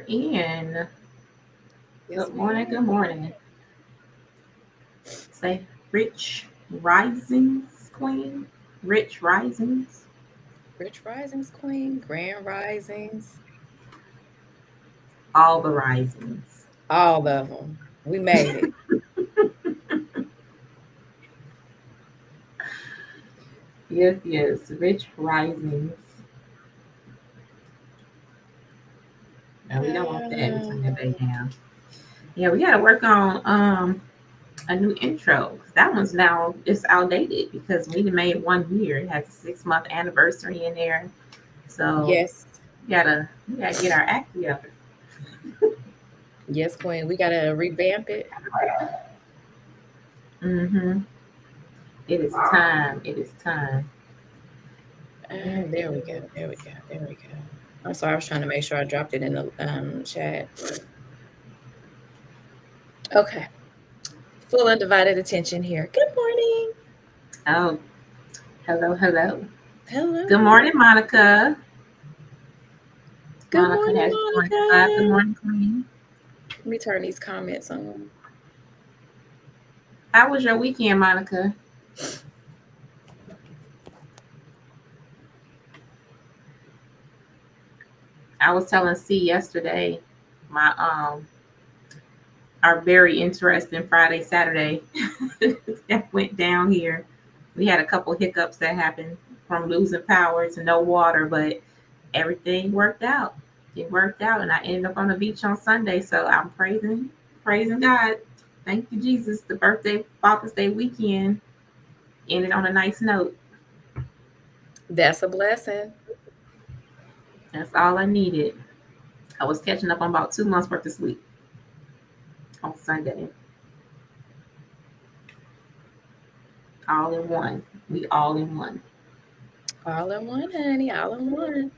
in. Yes, Good we morning, are. good morning. Say Rich Risings Queen. Rich Risings. Rich Risings Queen, Grand Risings, All the risings. all of them. We made it. Yes, yes. Rich Risings. No, we don't want that. We turn that back down. Yeah, we gotta work on a new intro. 'Cause that one's now it's outdated because we made 1 year. It has a 6 month anniversary in there. So Yes, we gotta get our act together. yes, Queen. We gotta revamp it. Mm-hmm. It is time. It is time. Where There we go. is There we go. There we go. I'm sorry. I was trying to make sure I dropped it in the chat. Okay. Full undivided attention here. Good morning. oh hello, hello. Good Hello. morning, Monica. Good Monica morning, has joined the live. Good Monica. morning, Queen. Let me turn these comments on. How was your weekend, Monica? I was telling C yesterday my our very interesting Friday, Saturday that went down here. We had a couple hiccups that happened from losing power to no water, but everything worked out. It worked out, and I ended up on the beach on Sunday. So I'm praising God. Thank you, Jesus. The birthday Father's Day weekend ended on a nice note. That's a blessing. That's all I needed. I was catching up on about 2 months worth of sleep on Sunday, all in one. We all in one. All in one, honey. All in one.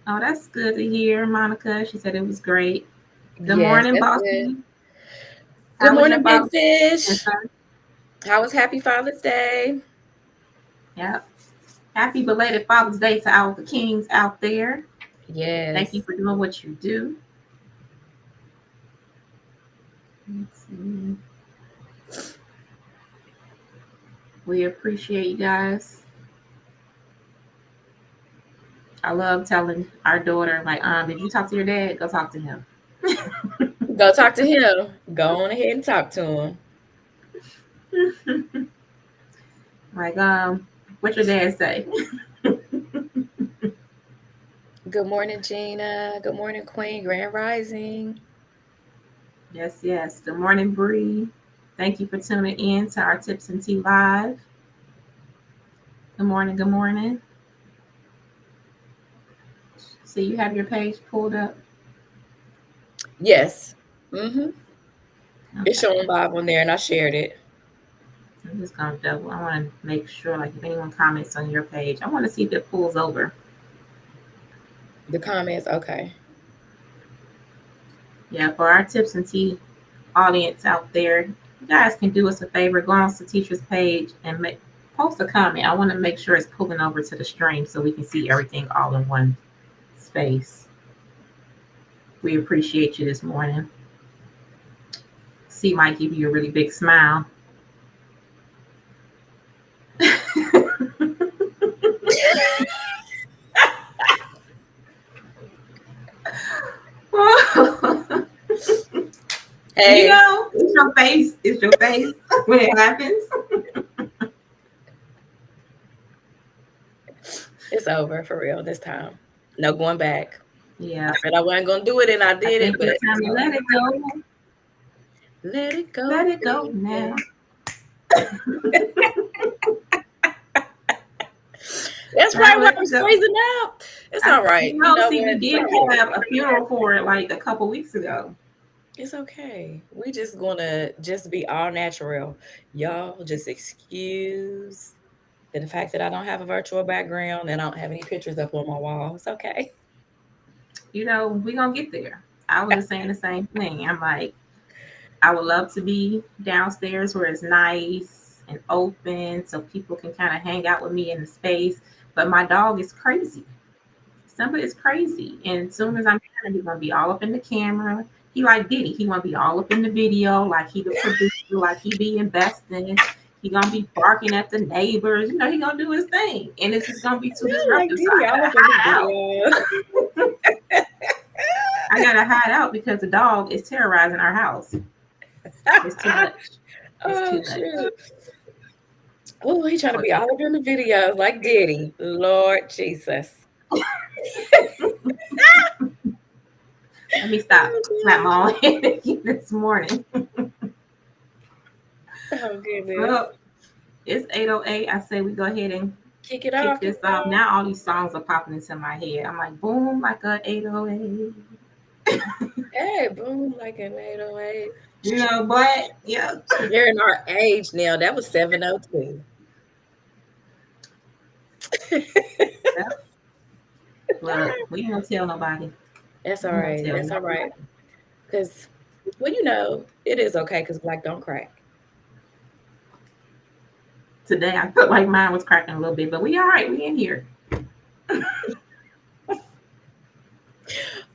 Oh, that's good to hear, Monica. She said it was great. Good Yes, morning, that's good. Bossy. Good How was your morning, Big Father's Day, Fish. son? How was Happy Father's Day? Yep. Happy belated Father's Day to all the kings out there. Thank you Yes. for doing what you do. Let's see. We appreciate you guys. I love telling our daughter, like, did you talk to your dad? Go talk to him. Go talk to him. Go on ahead and talk to him. Like, what your dad say? Good morning, Gina. Good morning, Queen. Grand Rising. Yes, yes. Good morning, Bree. Thank you for tuning in to our Tips and Tea Live. Good morning, good morning. So you have your page pulled up? Yes. Mm-hmm. It's Okay. showing live on there, and I shared it. I'm just gonna double. I want to make sure, like, if anyone comments on your page, I want to see if it pulls over. The comments, okay. Yeah, for our Tips and Tea audience out there, you guys can do us a favor. Go on to Teacher's page and post a comment. I want to make sure it's pulling over to the stream so we can see everything all in one space. We appreciate you this morning. C might give you a really big smile. You Hey, know, it's your face. It's your face when it happens. it's over for real this time. No going back. I Yeah, said I wasn't gonna do it, and I I did it, think but it's time it's to over. let it go. Let it Let go, it go now. baby. That's Now right. When let I it was go. freezing out, it's all right. You know See, we what? did have a funeral for it like a couple weeks ago. It's okay. We just gonna just be all natural. Y'all just excuse the fact that I don't have a virtual background and I don't have any pictures up on my wall. It's okay. You know, we gonna get there. I was just saying the same thing. I'm like, I would love to be downstairs where it's nice and open so people can kind of hang out with me in the space. But my dog is crazy. Simba is crazy. And as soon as I'm hearing he's gonna be all up in the camera. He like Diddy. He wanna be all up in the video, like he the producer, like he be investing. He gonna be barking at the neighbors. You know, he gonna do his thing, and it's just gonna be too Like disruptive. So Diddy I all gotta up in the hide out. video. I gotta hide out because the dog is terrorizing our house. It's too much. It's Oh too much. shoot. Oh, he trying to be all up in the videos like Diddy. Lord Jesus. Let me stop. Slap my own head again this morning. Oh goodness. Well, it's 8:08. I say we go ahead and Kick it kick off. this off. Now all these songs are popping into my head. I'm like, boom, like a 808. Hey, boom, like an 808. You know, but yeah. You're in our age now. That was 702. Look, we ain't gonna tell nobody. That's We all ain't gonna right. tell That's all nobody. right. Because, well, you know, it is okay because black don't crack. Today I felt like mine was cracking a little bit, but we all right. We in here.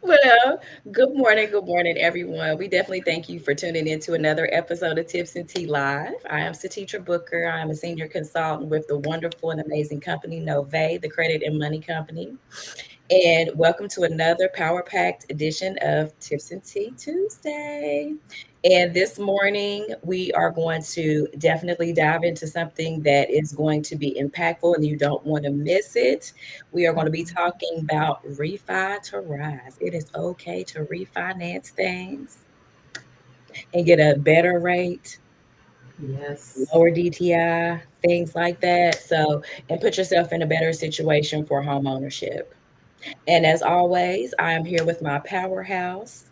Well, good morning, everyone. We definitely thank you for tuning in to another episode of Tips and Tea Live. I am Satitra Booker. I am a senior consultant with the wonderful and amazing company Nove, the credit and money company. And welcome to another power packed edition of Tips and Tea Tuesday. And this morning, we are going to definitely dive into something that is going to be impactful and you don't want to miss it. We are going to be talking about refi to rise. It is okay to refinance things and get a better rate, Yes. lower DTI, things like that. So, and put yourself in a better situation for home ownership. And as always, I am here with my powerhouse,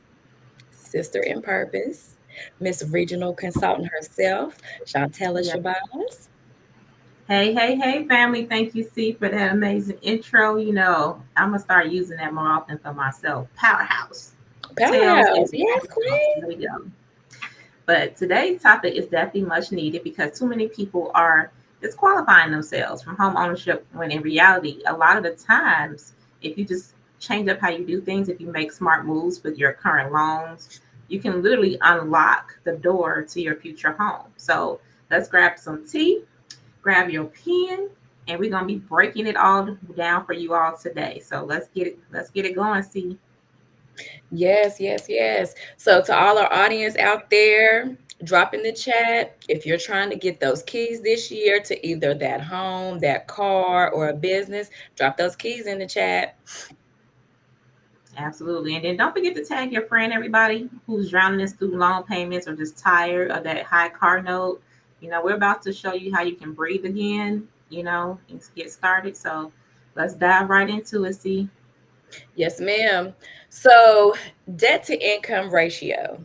sister in purpose, Miss Regional Consultant herself, Chantella Yeah. Shabazz. Hey, hey, hey, family. Thank you, C, for that amazing intro. You know, I'm going to start using that more often for myself. Powerhouse. Tails Powerhouse. and Yes, There queen. we go. But today's topic is definitely much needed because too many people are disqualifying themselves from home ownership when in reality, a lot of the times, if you just change up how you do things, if you make smart moves with your current loans, you can literally unlock the door to your future home. So let's grab some tea, grab your pen, and we're gonna be breaking it all down for you all today. So let's get it going, see. Yes, yes, yes. So, to all our audience out there, drop in the chat if you're trying to get those keys this year to either that home, that car, or a business. Drop those keys in the chat. Absolutely. And then don't forget to tag your friend, everybody who's drowning in student loan payments or just tired of that high car note. You know, we're about to show you how you can breathe again, you know, and get started. So let's dive right into it, see. Yes, ma'am. So, debt to income ratio.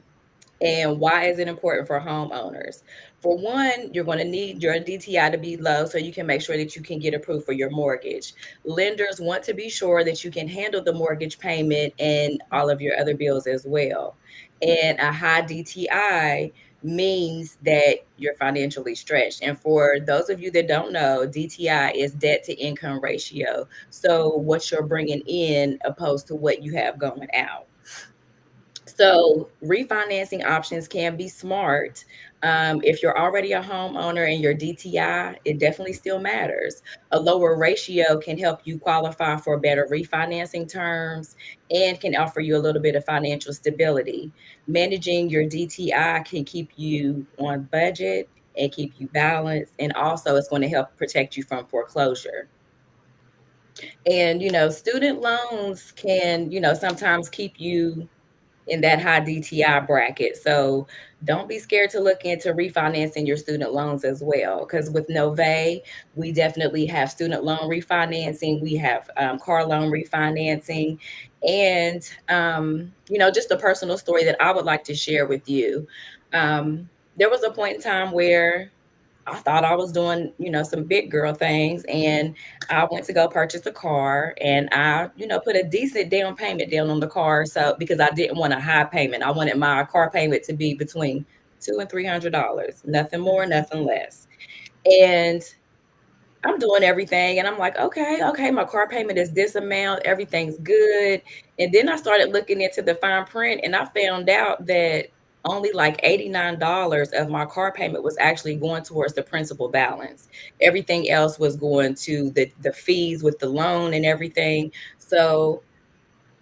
And why is it important for homeowners? For one, you're going to need your DTI to be low so you can make sure that you can get approved for your mortgage. Lenders want to be sure that you can handle the mortgage payment and all of your other bills as well. And a high DTI means that you're financially stretched. And for those of you that don't know, DTI is debt to income ratio. So what you're bringing in opposed to what you have going out. So refinancing options can be smart. If you're already a homeowner and your DTI, it definitely still matters. A lower ratio can help you qualify for better refinancing terms and can offer you a little bit of financial stability. Managing your DTI can keep you on budget and keep you balanced. And also, it's going to help protect you from foreclosure. And, student loans can, sometimes keep you in that high DTI bracket. So don't be scared to look into refinancing your student loans as well. Because with Nove, we definitely have student loan refinancing, we have car loan refinancing, and just a personal story that I would like to share with you. There was a point in time where I thought I was doing, some big girl things. And I went to go purchase a car and I, put a decent down payment down on the car. So because I didn't want a high payment, I wanted my car payment to be between $200 and $300, nothing more, nothing less. And I'm doing everything, and I'm like, okay, my car payment is this amount, everything's good. And then I started looking into the fine print, and I found out that only like $89 of my car payment was actually going towards the principal balance. Everything else was going to the fees with the loan and everything. So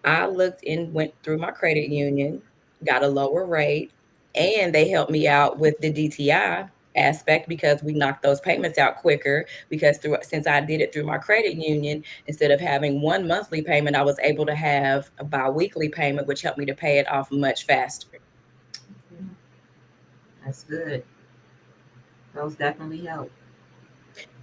I looked and went through my credit union, got a lower rate, and they helped me out with the DTI aspect because we knocked those payments out quicker because since I did it through my credit union, instead of having one monthly payment, I was able to have a biweekly payment, which helped me to pay it off much faster. Yeah, that's good. Those definitely help.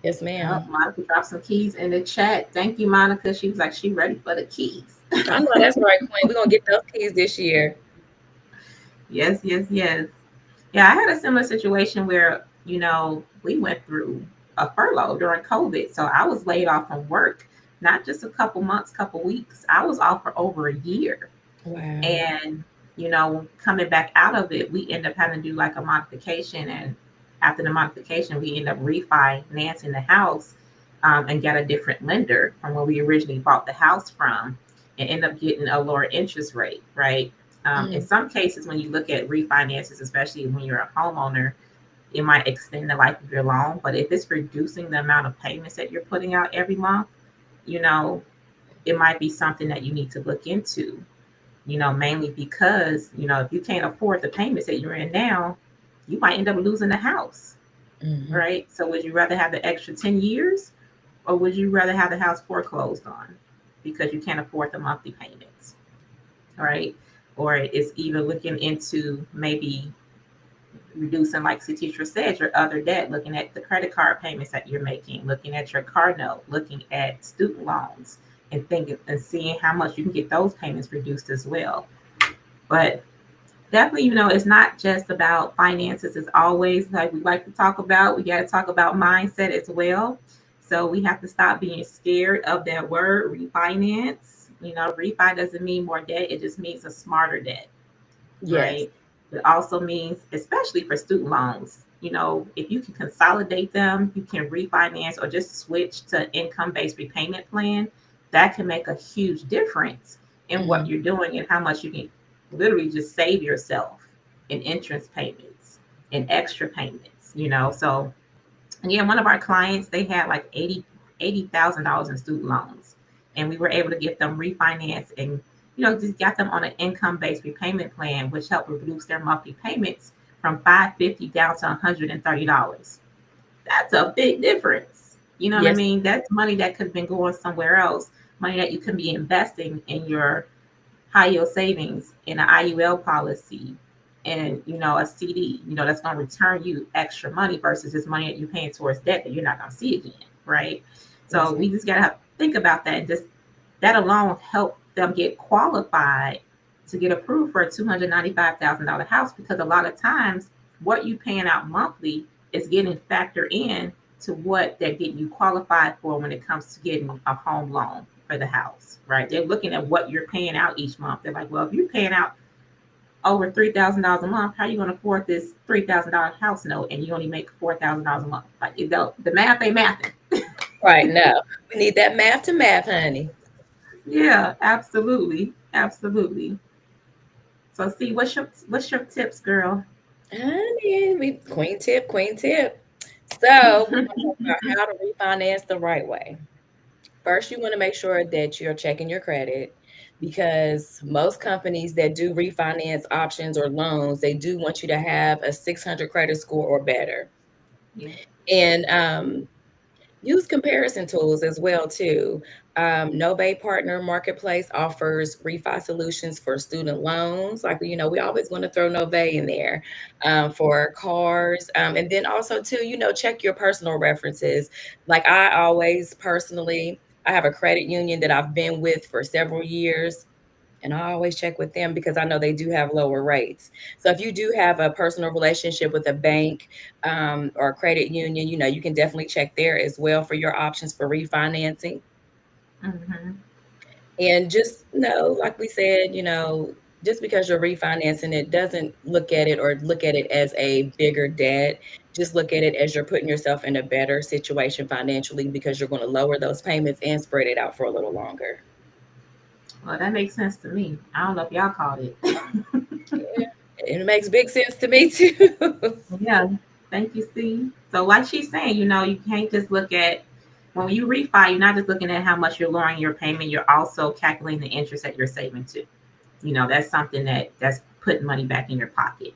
Yes, Yep, ma'am. Monica dropped some keys in the chat. Thank you, Monica. She was like, she ready for the keys. I know that's right, Queen. We're gonna get those keys this year. Yes, yes, yes. Yeah, I had a similar situation where, we went through a furlough during COVID. So I was laid off from work, not just a couple months, couple weeks. I was off for over a year. Wow. And, coming back out of it, we end up having to do like a modification. And after the modification, we end up refinancing the house and get a different lender from where we originally bought the house from and end up getting a lower interest rate, right? In Mm, some cases, when you look at refinances, especially when you're a homeowner, it might extend the life of your loan. But if it's reducing the amount of payments that you're putting out every month, you know, it might be something that you need to look into, mainly because, if you can't afford the payments that you're in now, you might end up losing the house, mhm. right? So would you rather have the extra 10 years or would you rather have the house foreclosed on because you can't afford the monthly payments, right? Or it's even looking into maybe reducing, like Satitra said, your other debt, looking at the credit card payments that you're making, looking at your car note, looking at student loans, and thinking and seeing how much you can get those payments reduced as well. But definitely, it's not just about finances. It's always like we like to talk about. We got to talk about mindset as well. So we have to stop being scared of that word refinance. Refi doesn't mean more debt. It just means a smarter debt, Yes. right? It also means, especially for student loans, if you can consolidate them, you can refinance or just switch to income based repayment plan. That can make a huge difference in what Mhm. you're doing and how much you can literally just save yourself in interest payments and extra payments. So again, one of our clients, they had like $80,000 in student loans, and we were able to get them refinanced and just got them on an income based repayment plan, which helped reduce their monthly payments from 550 down to $130. That's a big difference. You know what I Yes. mean? That's money that could have been going somewhere else, money that you could be investing in your high yield savings in an IUL policy and a CD, that's going to return you extra money versus this money that you're paying towards debt that you're not going to see again, right? So Yes, ma'am. we just got to think about that, and just that alone help them get qualified to get approved for a $295,000 house, because a lot of times what you paying out monthly is getting factored in to what they're getting you qualified for when it comes to getting a home loan for the house, right? They're looking at what you're paying out each month. They're like, well, if you're paying out over $3,000 a month, how are you going to afford this $3,000 house note and you only make $4,000 a month? Like, the math ain't mathing. Right, no. We need that math to math, honey. Yeah, absolutely, absolutely. So, see, what's your tips, girl? Honey, queen tip, queen tip. So we're gonna talk about how to refinance the right way. First, you want to make sure that you're checking your credit because most companies that do refinance options or loans, they do want you to have a 600 credit score or better. Yeah. And use comparison tools as well too. Novay Partner Marketplace offers refi solutions for student loans. Like we always want to throw Novay in there for cars, and then also too, check your personal references. Like I always personally, I have a credit union that I've been with for several years. And I always check with them because I know they do have lower rates. So if you do have a personal relationship with a bank or a credit union, you can definitely check there as well for your options for refinancing. Mm-hmm. And just know, like we said, just because you're refinancing it doesn't look at it or look at it as a bigger debt. Just look at it as you're putting yourself in a better situation financially because you're going to lower those payments and spread it out for a little longer. Well, that makes sense to me. I don't know if y'all caught it. Yeah, and it makes big sense to me too. Yeah, thank you, C. So, like she's saying, you can't just look at when you refi, you're not just looking at how much you're lowering your payment, you're also calculating the interest that you're saving too. That's something that's putting money back in your pocket.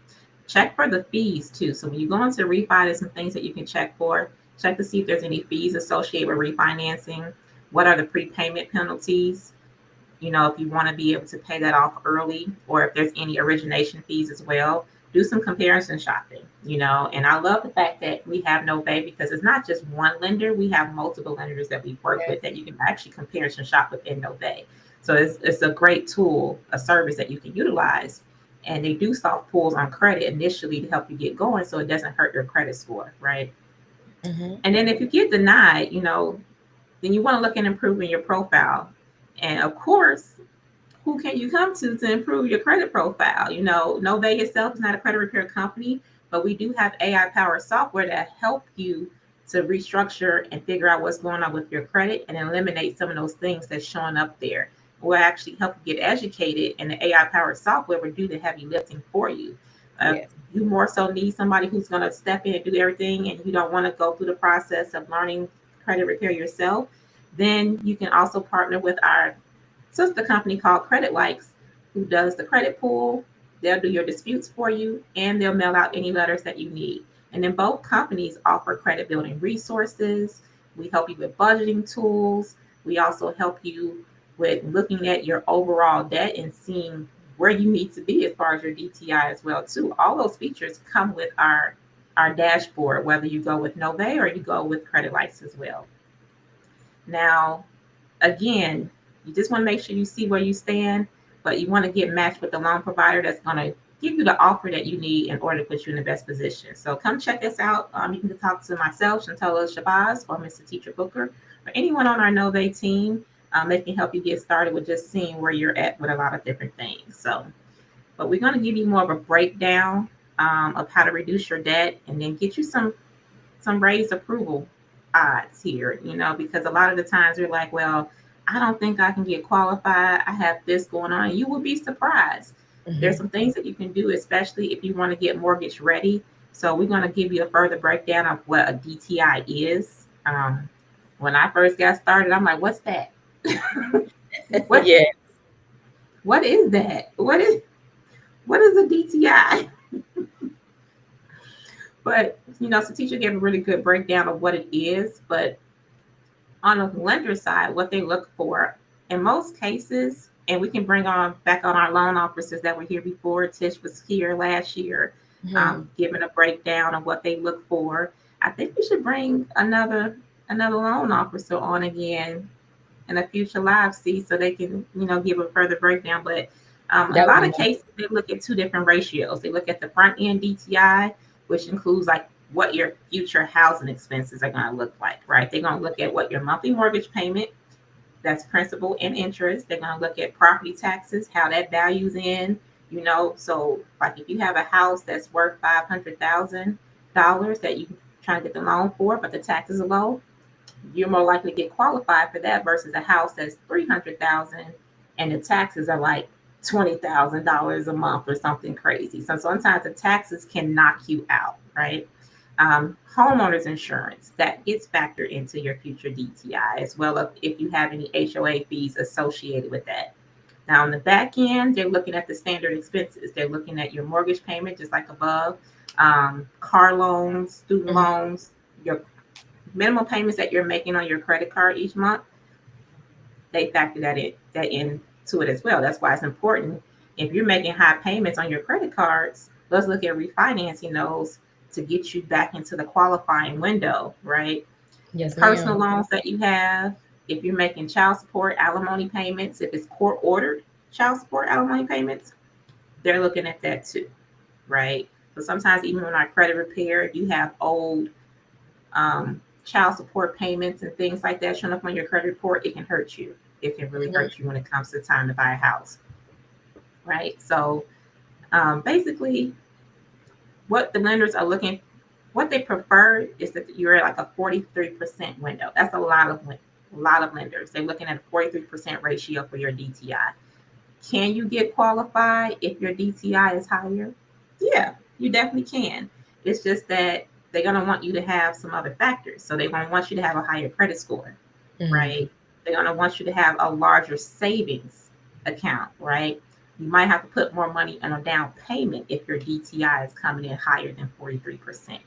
Check for the fees too. So when you go into refi, there's some things that you can check for. Check to see if there's any fees associated with refinancing. What are the prepayment penalties? If you want to be able to pay that off early, or if there's any origination fees as well. Do some comparison shopping, and I love the fact that we have Nove because it's not just one lender. We have multiple lenders that we work Yes. with that you can actually comparison shop within Nove. So it's a great tool, a service that you can utilize. And they do soft pulls on credit initially to help you get going so it doesn't hurt your credit score, right? Mm-hmm. And then if you get denied, then you want to look at improving your profile. And of course, who can you come to improve your credit profile? Nove itself is not a credit repair company, but we do have AI powered software that help you to restructure and figure out what's going on with your credit and eliminate some of those things that's showing up there. We'll actually help you get educated, and the AI powered software will do the heavy lifting for you. Yes. You more so need somebody who's going to step in and do everything, and you don't want to go through the process of learning credit repair yourself. Then you can also partner with our sister company called Credit Likes, who does the credit pool. They'll do your disputes for you, and they'll mail out any letters that you need. And then both companies offer credit building resources. We help you with budgeting tools. We also help you with looking at your overall debt and seeing where you need to be as far as your DTI as well too. All those features come with our dashboard, whether you go with Nove or you go with Credit Likes as well. Now, again, you just want to make sure you see where you stand, but you want to get matched with the loan provider that's going to give you the offer that you need in order to put you in the best position. So come check us out. You can talk to myself, Shantella Shabazz, or Mr. Teacher Booker, or anyone on our Nove team. They can help you get started with just seeing where you're at with a lot of different things. So, but we're going to give you more of a breakdown of how to reduce your debt and then get you some raised approval odds here, because a lot of the times you're like, well, I don't think I can get qualified. I have this going on. You will be surprised. There's some things that you can do, especially if you want to get mortgage ready. So we're going to give you a further breakdown of what a DTI is. When I first got started, I'm like, what's that? what Yes. what is that? What is a DTI? But so teacher gave a really good breakdown of what it is. But on the lender side, what they look for in most cases, and we can bring on back on our loan officers that were here before. Tish was here last year, giving a breakdown of what they look for. I think we should bring another loan officer on again in a future live see so they can give a further breakdown. But a That would lot be of cases they look at two different ratios. They look at the front end DTI, which includes like what your future housing expenses are going to look like, right? They're going to look at what your monthly mortgage payment, that's principal and interest. They're going to look at property taxes, how that values in, So like if you have a house that's worth $500,000 that you trying to get the loan for, but the taxes are low, you're more likely to get qualified for that versus a house that's 300,000 and the taxes are like $20,000 a month or something crazy. So sometimes the taxes can knock you out, right? Homeowners insurance that gets factored into your future DTI as well as if you have any HOA fees associated with that. Now on the back end, they're looking at the standard expenses. They're looking at your mortgage payment, just like above, car loans, student loans, your minimum payments that you're making on your credit card each month. They factor that into it as well. That's why it's important. If you're making high payments on your credit cards, let's look at refinancing those to get you back into the qualifying window, right? Yes, Personal ma'am. loans that you have, if you're making child support, alimony payments, if it's court ordered child support, alimony payments, they're looking at that too, right? So sometimes even on our credit repair, if you have old child support payments and things like that showing up on your credit report, it can hurt you. It can really hurt you when it comes to time to buy a house. right? So basically, what the lenders are looking, what they prefer is that you're at like a 43% window. That's a lot of lenders. They're looking at a 43% ratio for your DTI. Can you get qualified if your DTI is higher? Yeah, you definitely can. It's just that they're going to want you to have some other factors. So they're going to want you to have a higher credit score, Mm. right? They're going to want you to have a larger savings account, right? You might have to put more money on a down payment if your DTI is coming in higher than 43%,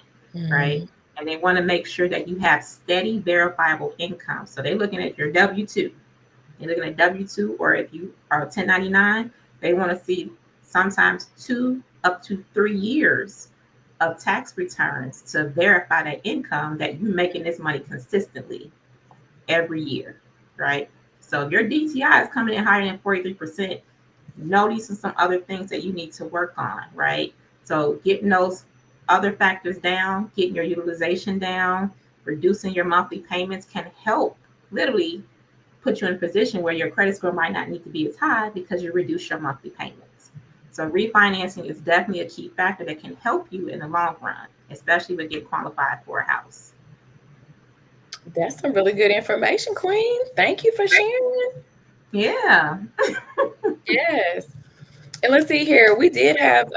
right? Mm. And they want to make sure that you have steady, verifiable income. So they're looking at your W 2. They're looking at W 2, or if you are 1099, they want to see sometimes 2 up to 3 years of tax returns to verify that income that you're making this money consistently every year, right? So if your DTI is coming in higher than 43%, know these are some other things that you need to work on, right? So getting those other factors down, getting your utilization down, reducing your monthly payments can help literally put you in a position where your credit score might not need to be as high because you reduce your monthly payments. So refinancing is definitely a key factor that can help you in the long run, especially with getting qualified for a house. That's some really good information, Queen. Thank you for sharing. Yeah. Yes. And let's see here. We did have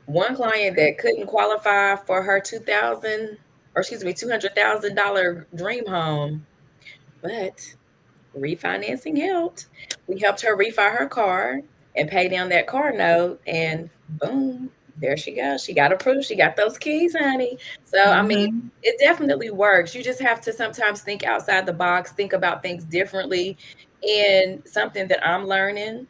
one client that couldn't qualify for her 2000, or excuse me, $200,000 dream home, but refinancing helped. We helped her refi her car and pay down that car note, and boom, there she goes. She got approved. She got those keys, honey. So, I mean, Mm-hmm. it definitely works. You just have to sometimes think outside the box, think about things differently. And something that I'm learning,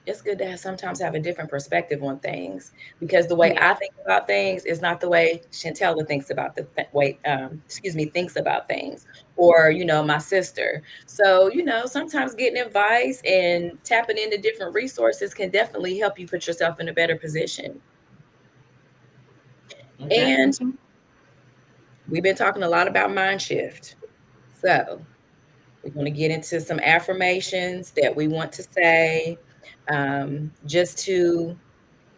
it's good to sometimes have a different perspective on things, because the way Yeah. I think about things is not the way Chantella thinks about the way, excuse me, thinks about things, or, my sister. So, sometimes getting advice and tapping into different resources can definitely help you put yourself in a better position. It definitely And can. we've been talking a lot about mind shift. So we're going to get into some affirmations that we want to say, just to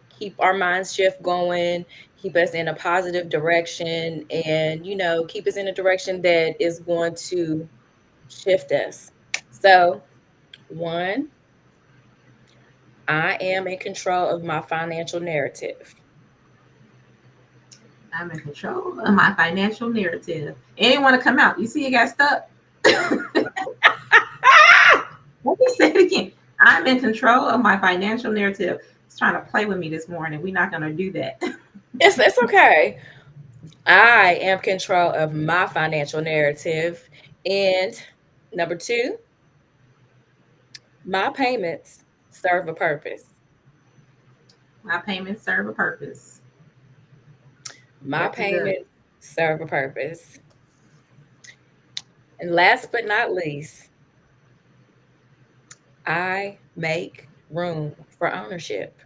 keep our mind shift going, keep us in a positive direction, and, keep us in a direction that is going to shift us. So, one, I am in control of my financial narrative. I'm in control of my financial narrative. It didn't want to come out. You see, it got stuck. Let me say it again. I'm in control of my financial narrative. It's trying to play with me this morning. We're not going to do that. It's okay. I am control of my financial narrative. And number two, my payments serve a purpose. My payments serve a purpose. My Definitely good. payments serve a purpose. And last but not least, I make room for ownership.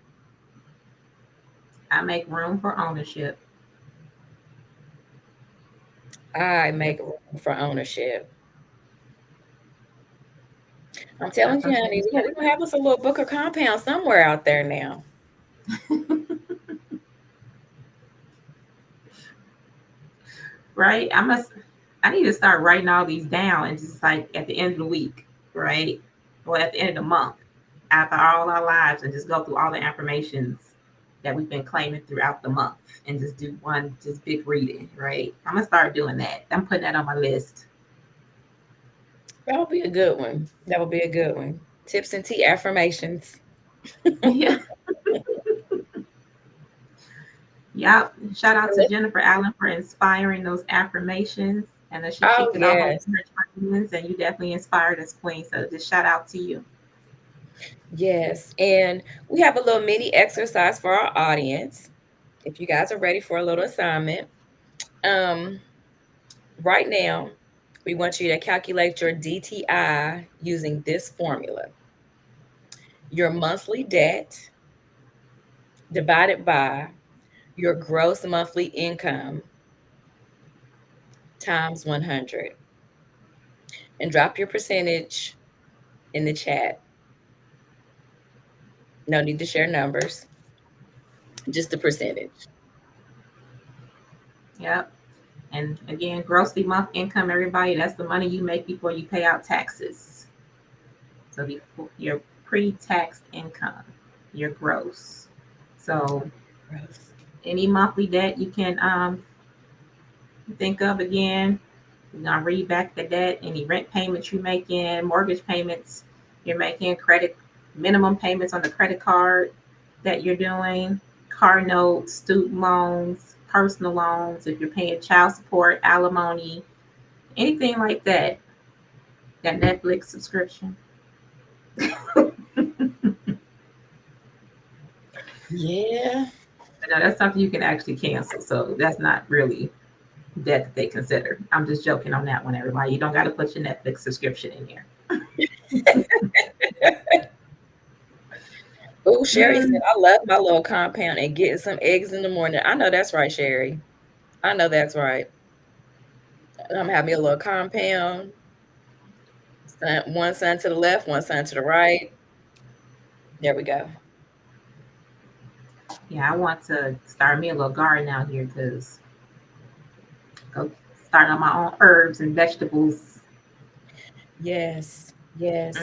I make room for ownership. I make Yes, room for ownership. I'm that's telling you, some honey, things. we gonna have us a little Booker compound somewhere out there now. Right? I need to start writing all these down and just like at the end of the week, right? Or at the end of the month, after all our lives, and just go through all the affirmations that we've been claiming throughout the month and just do one just big reading, right? I'm gonna start doing that. I'm putting that on my list. That would be a good one. That would be a good one. Tips and tea affirmations. Yeah. Yep. Shout out to Jennifer Allen for inspiring those affirmations. And that she Oh kicked it off on yes, humans, and you definitely inspired us, Queen. So just shout out to you. yes. And we have a little mini exercise for our audience. If you guys are ready for a little assignment, um, right now, we want you to calculate your DTI using this formula: your monthly debt divided by your gross monthly income times 100. And drop your percentage in the chat. No need to share numbers, just the percentage. Yep. And again, grossly month income, everybody, that's the money you make before you pay out taxes. So your pre-tax income, your gross. So Gross. any monthly debt you can think of, again, we're gonna read back the debt, any rent payments you're making, mortgage payments you're making, credit minimum payments on the credit card that you're doing, car notes, student loans, personal loans, if you're paying child support, alimony, anything like that, that Netflix subscription. Yeah. No, that's something you can actually cancel. So that's not really debt that they consider. I'm just joking on that one, everybody. You don't got to put your Netflix subscription in there. Oh, Sherry said, Mm, I love my little compound and getting some eggs in the morning. I know that's right, Sherry. I know that's right. I'm having me a little compound. One sign to the left, one sign to the right. There we go. yeah, I want to start me a little garden out here because go start on my own herbs and vegetables. Yes, yes.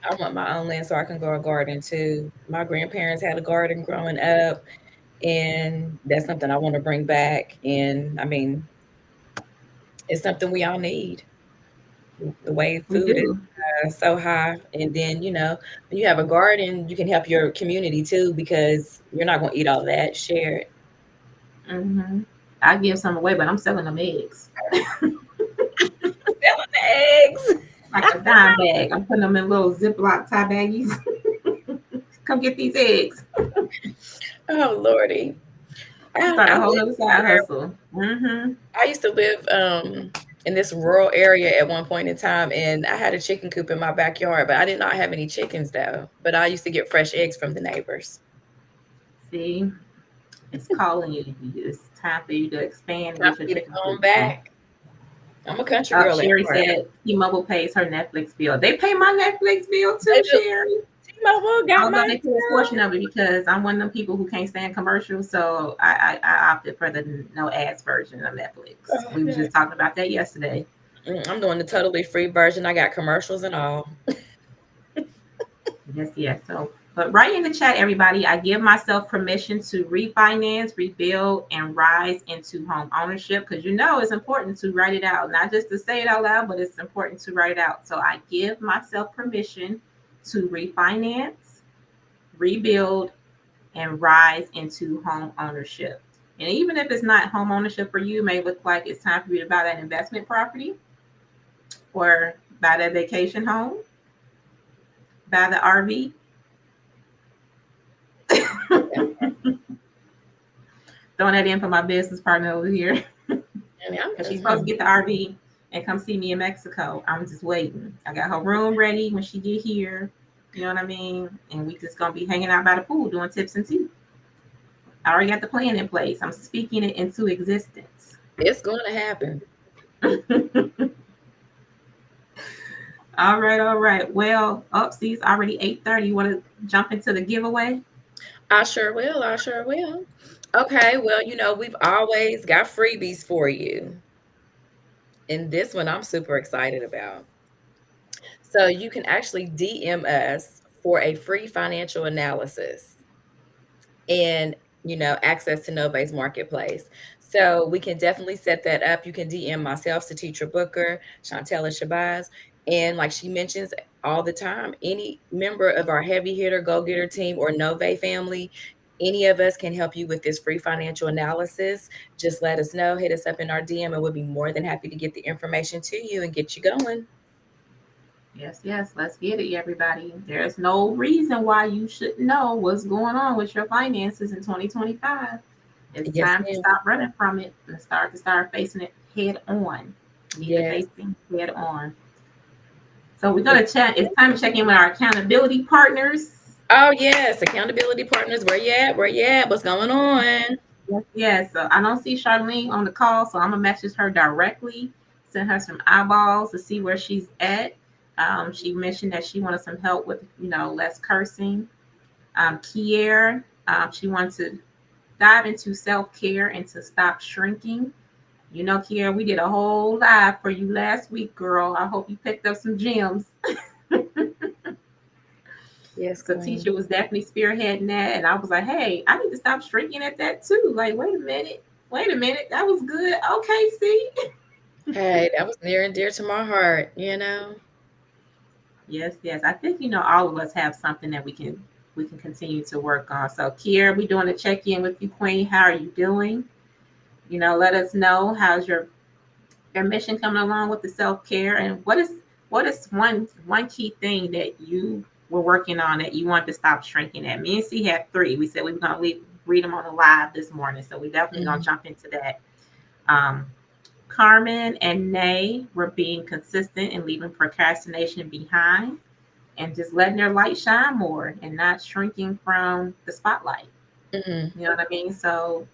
I want my own land so I can grow a garden too. My grandparents had a garden growing up, and that's something I want to bring back. And I mean, it's something we all need. The way We food is do. so high, and then when you have a garden, you can help your community too because you're not going to eat all that. Share it. Hmm. I give some away, but I'm selling them eggs Selling the eggs. like a dime bag. I'm putting them in little Ziploc tie baggies. Come get these eggs. Oh Lordy, Start I a whole live other side hustle. Hmm. I used to live in this rural area at one point in time, and I had a chicken coop in my backyard, but I did not have any chickens though. But I used to get fresh eggs from the neighbors. See, it's calling you. It's time for you to expand and Time get for your me to chicken come coop. So, back. I'm a country girl at Sherry heart. said T-Mobile pays her Netflix bill. They pay my Netflix bill They too, do. Sherry. T-Mobile got Although mine they pay a too. portion of it because I'm one of them people who can't stand commercials, so I opted for the no ads version of Netflix. Oh, We was yeah. just talking about that yesterday. I'm doing the totally free version. I got commercials and all. Yes, yes. So, but right in the chat, everybody, I give myself permission to refinance, rebuild, and rise into home ownership because it's important to write it out, not just to say it out loud, but it's important to write it out. So, I give myself permission to refinance, rebuild, and rise into home ownership. And even if it's not home ownership for you, it may look like it's time for you to buy that investment property or buy that vacation home, buy the RV. Throwing that in for my business partner over here I mean, because she's supposed to get the RV and come see me in Mexico. I'm just waiting. I got her room ready when she get here. You know what I mean? And we just gonna be hanging out by the pool doing tips and tea. I already got the plan in place. I'm speaking it into existence. it's going to happen. All right, all right. Well, see, it's already 8:30. You want to jump into the giveaway? I sure will. I sure will. Okay. Well, we've always got freebies for you. And this one I'm super excited about. So you can actually DM us for a free financial analysis and access to Nova's marketplace. So we can definitely set that up. You can DM myself, Satitra Booker, Chantella Shabazz, and like she mentions all the time, any member of our heavy hitter, go getter team or Nova family, any of us can help you with this free financial analysis. Just let us know, hit us up in our DM, and we'll be more than happy to get the information to you and get you going. Yes, yes. Let's get it, everybody. There's no reason why you shouldn't know what's going on with your finances in 2025. It's Yes, time to ma'am. stop running from it and start facing it head on. You need to Yes. face things head on. So we're gonna check. It's time to check in with our accountability partners. Oh yes, accountability partners. Where you at? Where you at? What's going on? Yes, yes. So I don't see Charlene on the call, so I'm gonna message her directly, send her some eyeballs to see where she's at. She mentioned that she wanted some help with, less cursing. Kier, she wants to dive into self-care and to stop shrinking. You know, Kier, we did a whole live for you last week, girl. I hope you picked up some gems. Yes, So queen. teacher was definitely spearheading that, and I was like, hey, I need to stop shrinking at that too. Like, wait a minute, that was good. Okay, see. Hey, that was near and dear to my heart, you know. Yes, yes. I think all of us have something that we can continue to work on. So Kier, we doing a check-in with you, Queen. How are you doing? Let us know how's your mission coming along with the self-care, and what is one key thing that you were working on that you want to stop shrinking at. Me and C had three. We said we were going to read them on the live this morning, so we definitely going to jump into that. um, Carmen and Nay were being consistent and leaving procrastination behind and just letting their light shine more and not shrinking from the spotlight. Mm-hmm. You know what I mean? So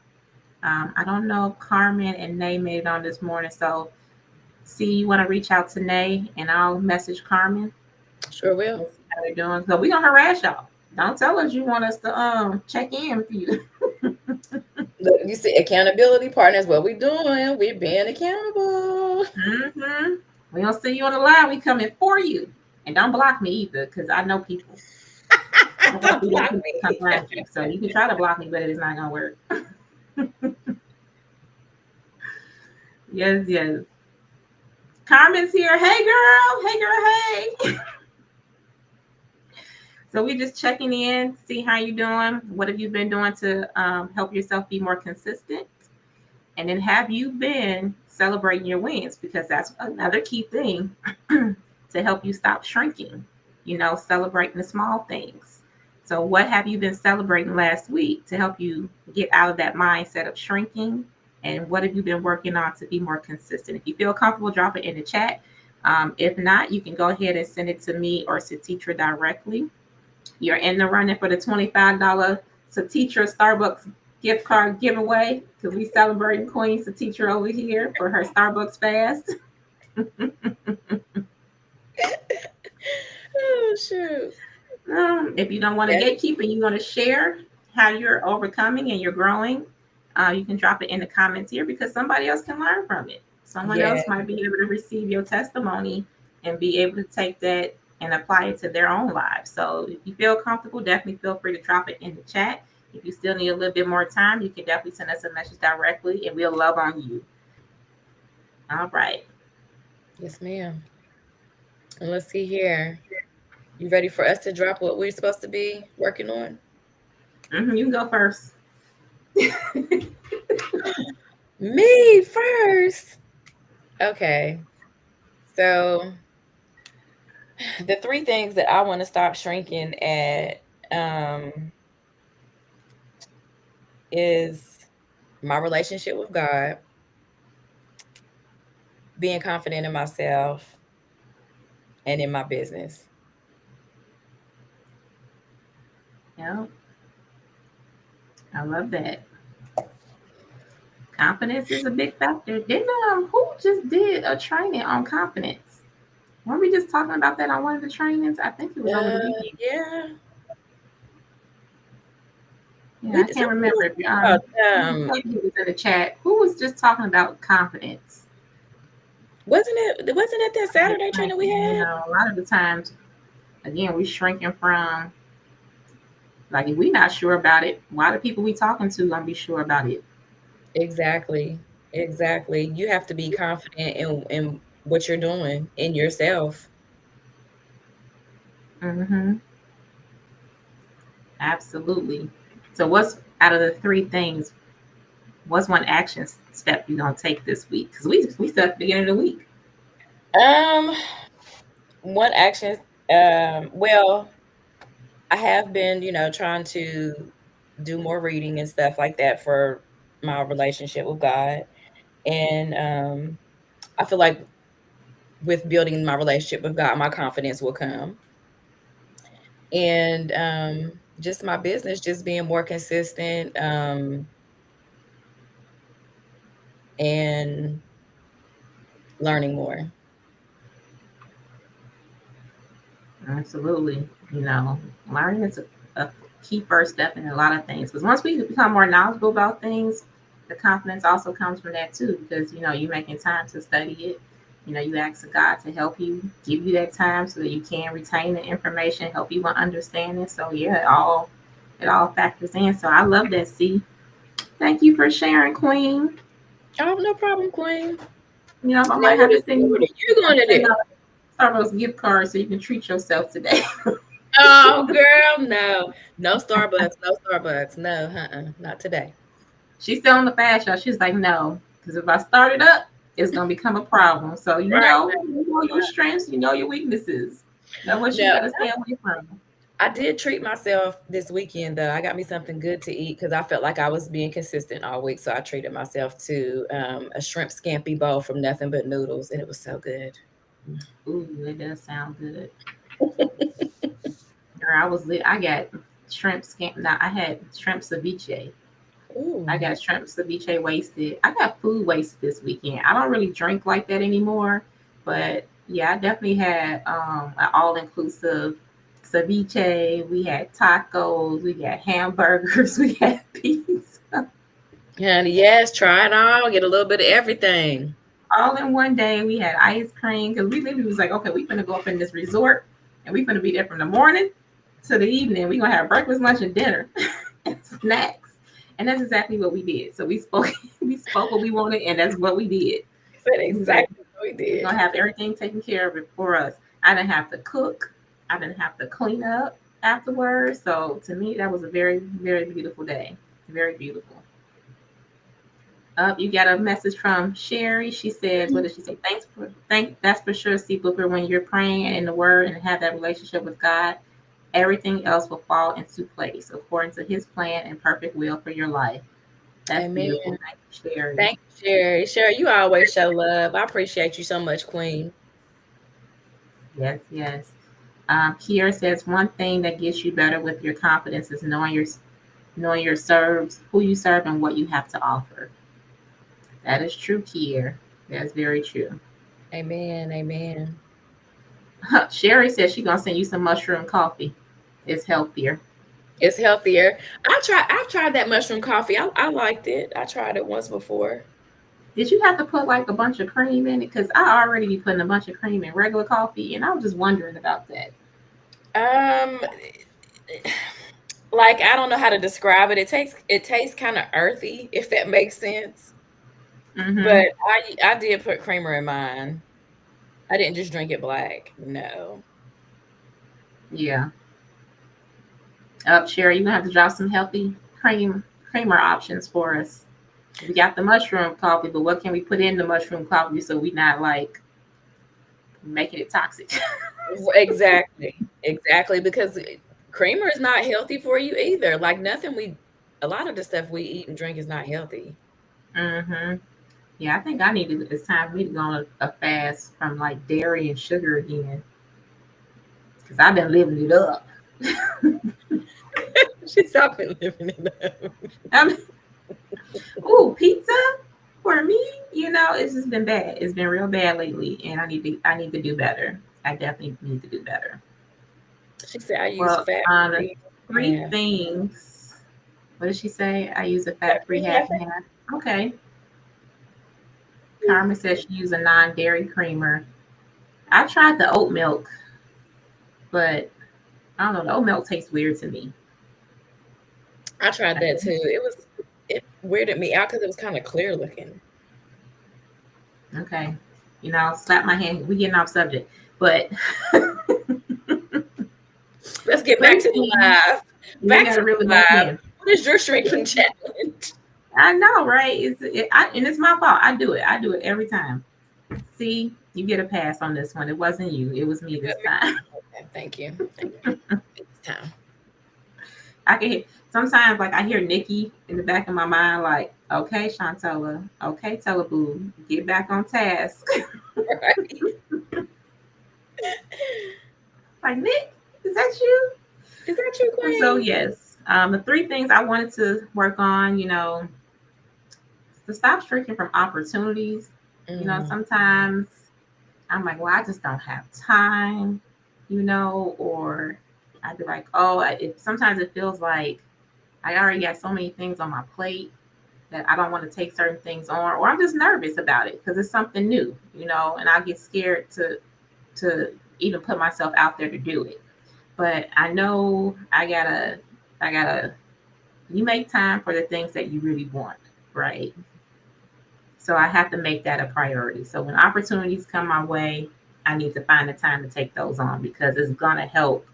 I don't know if Carmen and Nay made it on this morning. So see, you want to reach out to Nay and I'll message Carmen. Sure will. Let's see how they're doing. So we're gonna harass y'all. Don't tell us you want us to check in with you. Look, you see, accountability partners. What we doing? We being accountable. Mm-hmm. We don't see you on the line. We coming for you. And don't block me either, because I know people. I want Don't people block to come me. around you. So you can try to block me, but it is not gonna work. Yes, yes. Carmen's here. Hey girl. Hey girl. Hey. So we just checking in, see how you doing. What have you been doing to help yourself be more consistent? And then have you been celebrating your wins? Because that's another key thing to help you stop shrinking. Celebrating the small things. So what have you been celebrating last week to help you get out of that mindset of shrinking? And what have you been working on to be more consistent? If you feel comfortable, drop it in the chat. If not, you can go ahead and send it to me or to teacher directly. You're in the running for the $25 Teacher Starbucks gift card giveaway because we celebrating Queen Teacher over here for her Starbucks fast. Oh shoot. If you don't want to gatekeep and you want to share how you're overcoming and you're growing, you can drop it in the comments here because somebody else can learn from it. Someone else might be able to receive your testimony and be able to take that and apply it to their own lives. So if you feel comfortable, definitely feel free to drop it in the chat. If you still need a little bit more time, you can definitely send us a message directly and we'll love on you. All right. Yes, ma'am. And let's see here. You ready for us to drop what we're supposed to be working on? You can go first. Me first. Okay. So the three things that I want to stop shrinking at is my relationship with God, being confident in myself, and in my business. Yeah, I love that. Confidence is a big factor. Didn't who just did a training on confidence? Weren't we just talking about that on one of the trainings? I think it was over the weekend. Yeah. Yeah, I can't remember. If it was in the chat. Who was just talking about confidence? Wasn't it that Saturday training we had? A lot of the times, again, we're shrinking from, like, if we're not sure about it, why the people we talking to gonna be sure about it? Exactly. You have to be confident in what you're doing, in yourself. Mm-hmm. Absolutely. So what's out of the three things, what's one action step you're gonna take this week? Because we still at the beginning of the week. One action, well, I have been, trying to do more reading and stuff like that for my relationship with God. And I feel like with building my relationship with God, my confidence will come. And just my business, just being more consistent, and learning more. Absolutely. Learning is a key first step in a lot of things. Because once we become more knowledgeable about things, the confidence also comes from that too. Because you're making time to study it. You ask God to help you, give you that time so that you can retain the information, help you understand it. So yeah, it all factors in. So I love that. See, thank you for sharing, Queen. Oh, no problem, Queen. I Now, might have to send what you are you going to do? a Starbucks gift card so you can treat yourself today. Oh, girl, no. No Starbucks, no Starbucks. No, not today. She's still on the fast, y'all. She's like, no, because if I start it up, it's gonna become a problem. So Right. you know your strengths, you know your weaknesses. Know what you No, gotta stay away from. I did treat myself this weekend, though. I got me something good to eat because I felt like I was being consistent all week. So I treated myself to a shrimp scampi bowl from Nothing But Noodles, and it was so good. Ooh, it does sound good. Girl, I was lit. I got shrimp scamp. Now I had shrimp ceviche. Ooh. I got shrimp ceviche wasted. I got food wasted this weekend. I don't really drink like that anymore, but yeah, I definitely had an all inclusive ceviche. We had tacos. We got hamburgers. We had pizza. And yes, try it all. Get a little bit of everything. All in one day. We had ice cream because we literally was like, okay, we gonna go up in this resort and we gonna be there from the morning to the evening. We gonna have breakfast, lunch, and dinner and snacks. And that's exactly what we did. So we spoke we spoke what we wanted, and that's what we did. Said It was like, exactly what we we're did. gonna have everything taken care of it for us. I didn't have to cook. I didn't have to clean up afterwards. So to me, that was a very, very beautiful day. Very beautiful. You got a message from Sherry. She says, "What did she say? That's for sure, C Booker. When you're praying in the Word and have that relationship with God, everything else will fall into place according to His plan and perfect will for your life." That's Amen. beautiful. Thank you, Sherry. Thank you, Sherry. Sherry, you always show love. I appreciate you so much, Queen. Yes, yes. Kiera says one thing that gets you better with your confidence is knowing your serves, who you serve, and what you have to offer. That is true, Kiera. That's very true. Amen. Amen. Sherry says she's gonna send you some mushroom coffee. It's healthier. It's healthier. I've tried that mushroom coffee. I liked it. I tried it once before. Did you have to put like a bunch of cream in it? Because I already be putting a bunch of cream in regular coffee, and I was just wondering about that. Um like I don't know how to describe it. It tastes kind of earthy, if that makes sense. Mm-hmm. But I did put creamer in mine. I didn't just drink it black. No. Yeah. Up, Sherry, you're gonna have to drop some healthy creamer options for us. We got the mushroom coffee, but what can we put in the mushroom coffee so we not like making it toxic? Exactly. Exactly. Because creamer is not healthy for you either. Like a lot of the stuff we eat and drink is not healthy. Mm-hmm. Yeah, I think I need to. It's time for me to go on a fast from like dairy and sugar again because I've been living it up. She's not been living it up. I'm, ooh, pizza for me, it's just been bad. It's been real bad lately, and I need to do better. I definitely need to do better. She said I use Well, fat the free three half. things. What did she say? I use a Fat fat-free free half half. and half. Okay. Carmen says she used a non-dairy creamer. I tried the oat milk, but I don't know. The oat milk tastes weird to me. I tried that too. It weirded me out because it was kind of clear looking. Okay. Slap my hand. We getting off subject, but Let's get back three to the things live. we Back got to to really the look live. in. What is your shrinking challenge? I know, right? And it's my fault. I do it. I do it every time. See, you get a pass on this one. It wasn't you. It was me this time. Okay, thank you. Thank you. It's time. I can hear sometimes like I hear Nikki in the back of my mind, like, okay, Shantella, okay, Teleboo, get back on task. Right. Like, Nick, is that you? Is that you, So Queen? yes, the three things I wanted to work on, to stop shrinking from opportunities. Mm, Sometimes I'm like, well, I just don't have time, or I'd be like, oh, sometimes it feels like I already got so many things on my plate that I don't want to take certain things on, or I'm just nervous about it because it's something new, and I get scared to even put myself out there to do it. But I know I gotta. You make time for the things that you really want, right? So I have to make that a priority. So when opportunities come my way, I need to find the time to take those on because it's gonna help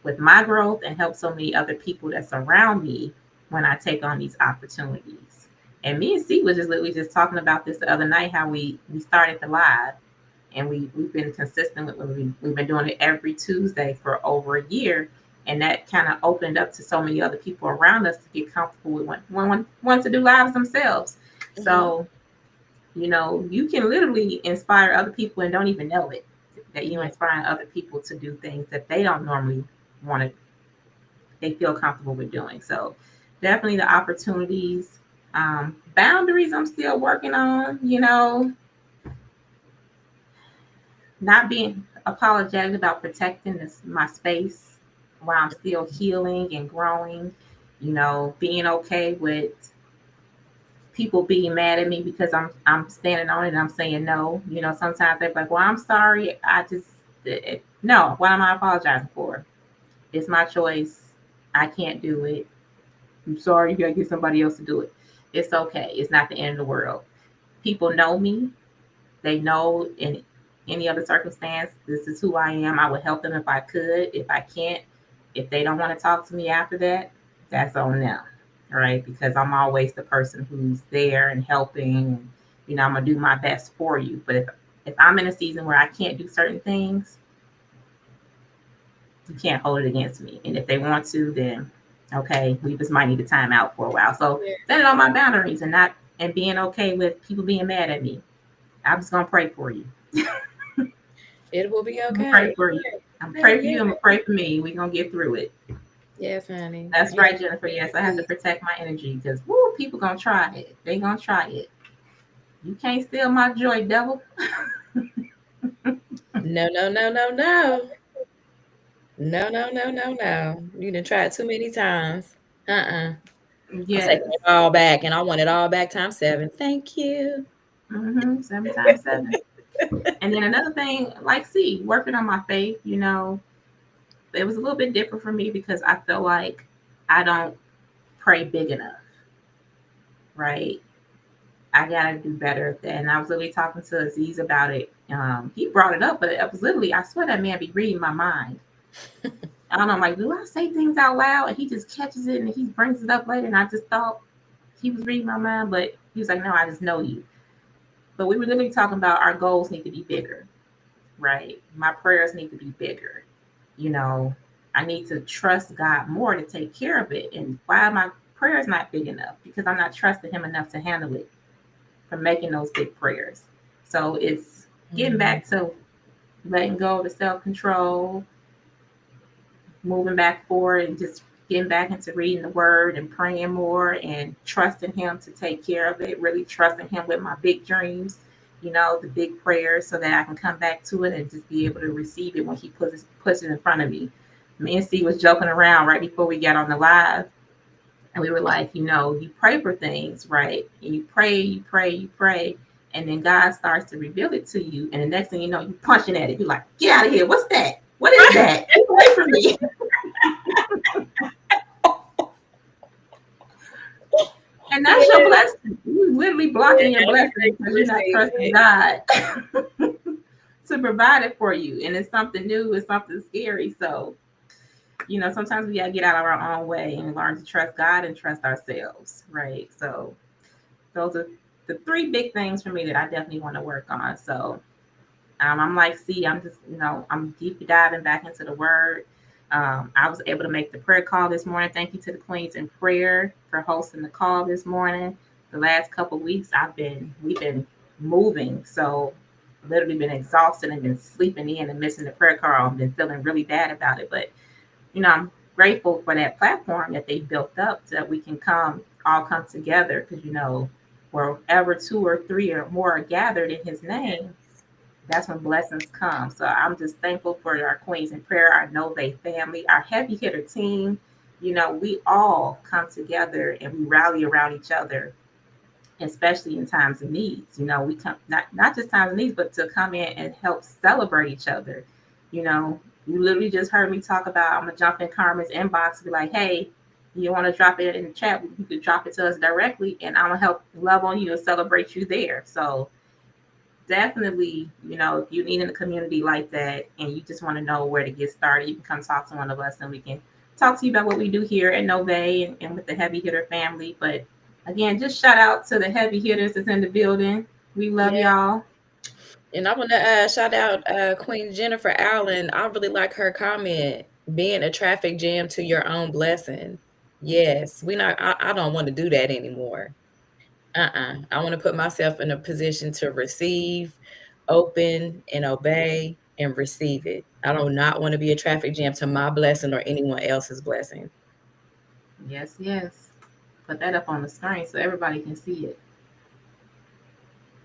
with my growth and help so many other people that surround me when I take on these opportunities. And me and C was just literally just talking about this the other night, how we started the live and we've been consistent with we've been doing it every Tuesday for over a year. And that kind of opened up to so many other people around us to get comfortable with want to do lives themselves. So, you can literally inspire other people and don't even know it. That you're inspiring other people to do things that they don't normally want to, they feel comfortable with doing. So definitely the opportunities, boundaries I'm still working on, not being apologetic about protecting my space while I'm still healing and growing, being okay with people being mad at me because I'm standing on it and I'm saying no. Sometimes they're like, well, I'm sorry. No, what am I apologizing for? It's my choice. I can't do it. I'm sorry, you gotta get somebody else to do it. It's okay. It's not the end of the world. People know me. They know in any other circumstance, this is who I am. I would help them if I could. If I can't, if they don't want to talk to me after that, that's on them. Right? Because I'm always the person who's there and helping. And, I'm gonna do my best for you. But if I'm in a season where I can't do certain things, you can't hold it against me. And if they want to, then okay, we just might need to time out for a while. So setting on my boundaries and being okay with people being mad at me. I'm just gonna pray for you. It will be okay. I'm gonna pray for you. I'm gonna pray for you. I'm gonna pray for me. We're gonna get through it. Yes, honey. That's right, Jennifer. Yes, I have to protect my energy because people gonna try it. They gonna try it. You can't steal my joy, devil. No, no, no, no, no. No, no, no, no, no. You done tried too many times. I'm Yes. taking it all back, and I want it all back times 7. Thank you. 7 times 7. And then another thing, like C, working on my faith, it was a little bit different for me because I feel like I don't pray big enough, right? I gotta do better at that. And I was literally talking to Aziz about it. He brought it up, but it was literally, I swear that man be reading my mind. I don't know, I'm like, do I say things out loud? And he just catches it and he brings it up later. And I just thought he was reading my mind, but he was like, no, I just know you. But we were literally talking about our goals need to be bigger, right? My prayers need to be bigger. I need to trust God more to take care of it. And why are my prayers not big enough? Because I'm not trusting him enough to handle it for making those big prayers. So it's getting back to letting go of the self-control, moving back forward and just getting back into reading the word and praying more and trusting him to take care of it, really trusting him with my big dreams, the big prayers so that I can come back to it and just be able to receive it when he puts it in front of me. Me and C was joking around right before we got on the live. And we were like, you pray for things, right? And you pray, you pray, you pray. And then God starts to reveal it to you. And the next thing you know, you're punching at it. You're like, get out of here. What's that? What is that? Get away from me. And that's your blessing. You're literally blocking your blessing because you're not trusting God to provide it for you. And it's something new. It's something scary. So, sometimes we got to get out of our own way and learn to trust God and trust ourselves, right? So those are the 3 big things for me that I definitely want to work on. So I'm like, see, I'm just, I'm deep diving back into the word. I was able to make the prayer call this morning. Thank you to the Queens in Prayer for hosting the call this morning. The last couple of weeks we've been moving. So literally been exhausted and been sleeping in and missing the prayer call. I've been feeling really bad about it. But, I'm grateful for that platform that they built up so that we can all come together because, wherever 2 or 3 or more are gathered in his name, that's when blessings come. So I'm just thankful for our Queens in Prayer, our Nove family, our heavy hitter team. You know, we all come together and we rally around each other, especially in times of needs. You know, we come not just times of needs, but to come in and help celebrate each other. You know, you literally just heard me talk about I'm gonna jump in Carmen's inbox and be like, hey, you want to drop it in the chat? You can drop it to us directly, and I'm gonna help love on you and celebrate you there. So definitely, you know, if you need in a community like that and you just want to know where to get started, you can come talk to one of us and we can talk to you about what we do here at Nove and with the Heavy Hitter family. But again, just shout out to the heavy hitters that's in the building. We love Yeah. y'all. And I want to shout out Queen Jennifer Allen. I really like her comment, being a traffic jam to your own blessing. Yes, I don't want to do that anymore. I want to put myself in a position to receive, open, and obey and receive it. I do not want to be a traffic jam to my blessing or anyone else's blessing. Yes, yes. Put that up on the screen so everybody can see it.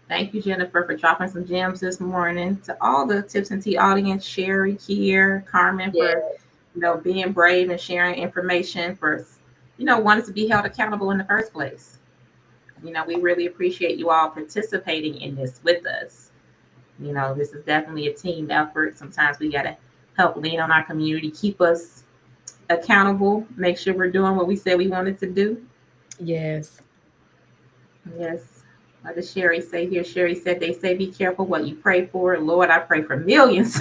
Thank you, Jennifer, for dropping some gems this morning. To all the Tips and Tea audience, Sherry, Kier, Carmen, Yeah. for being brave and sharing information, for wanting to be held accountable in the first place. You know, we really appreciate you all participating in this with us. You know, this is definitely a team effort. Sometimes we got to help lean on our community, keep us accountable, make sure we're doing what we said we wanted to do. Yes. Yes. What does Sherry say here? Sherry said, they say be careful what you pray for. Lord, I pray for millions.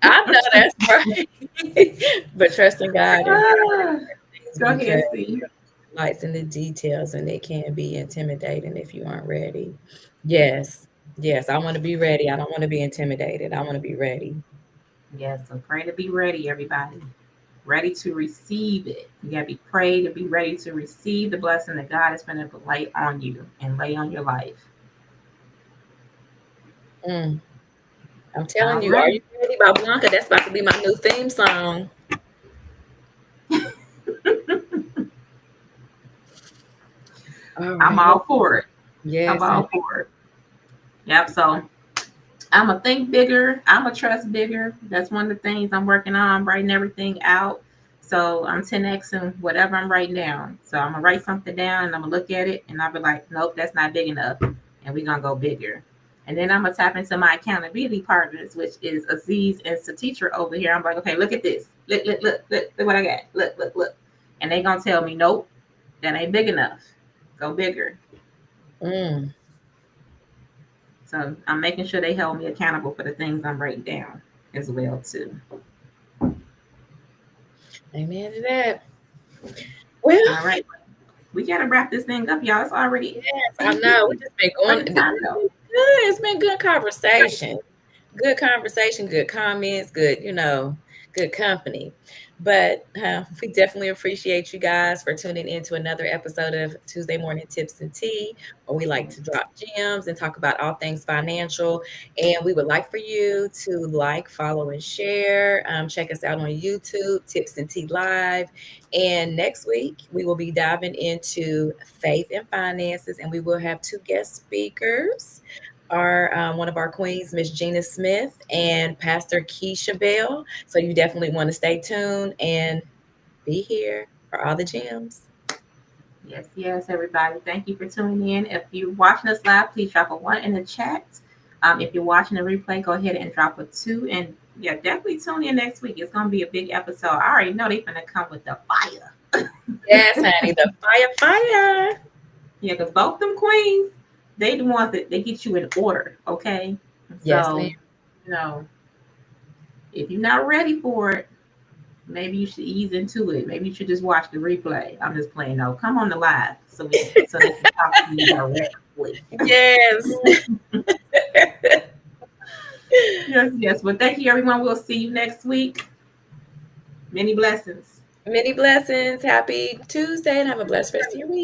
I know that's right. But trust in God. Go ahead, see. Lights in the details, and they can be intimidating if you aren't ready. Yes. Yes, I want to be ready. I don't want to be intimidated. I want to be ready. Yes, so pray to be ready, everybody. Ready to receive it. You got to be prayed to be ready to receive the blessing that God is going to lay on you and lay on your life. I'm telling you, Are You Ready by Blanca? That's about to be my new theme song. I'm all for it. Yes. I'm all for it. Yep. So I'm going to think bigger. I'm going to trust bigger. That's one of the things I'm working on, writing everything out. So I'm 10Xing whatever I'm writing down. So I'm going to write something down and I'm going to look at it and I'll be like, nope, that's not big enough. And we're going to go bigger. And then I'm going to tap into my accountability partners, which is Aziz and Satitra over here. I'm like, okay, look at this. Look what I got. Look. And they're going to tell me, nope, that ain't big enough. Go bigger. So I'm making sure they hold me accountable for the things I'm writing down as well, too. Amen to that. Well, all right. We got to wrap this thing up, y'all. It's already. Yes, I know. We just been going. Good. It's been good conversation. Good conversation, good comments, good, good company. But we definitely appreciate you guys for tuning in to another episode of Tuesday Morning Tips and Tea, where we like to drop gems and talk about all things financial. And we would like for you to like, follow, and share. Check us out on YouTube, Tips and Tea Live. And next week, we will be diving into faith and finances, and we will have 2 guest speakers. One of our queens, Miss Gina Smith, and Pastor Keisha Bell. So you definitely want to stay tuned and be here for all the gems. Yes, everybody. Thank you for tuning in. If you're watching us live, please drop a 1 in the chat. If you're watching the replay, go ahead and drop a 2. And yeah, definitely tune in next week. It's going to be a big episode. I already know they're going to come with the fire. Yes, honey, the fire. Yeah, because both them queens, they the ones that they get you in order, okay? Yes, so, ma'am. If you're not ready for it, maybe you should ease into it. Maybe you should just watch the replay. I'm just playing. No, come on the live so they can talk to you directly. Yes. Yes. Well, thank you, everyone. We'll see you next week. Many blessings. Many blessings. Happy Tuesday and have a blessed rest of your week.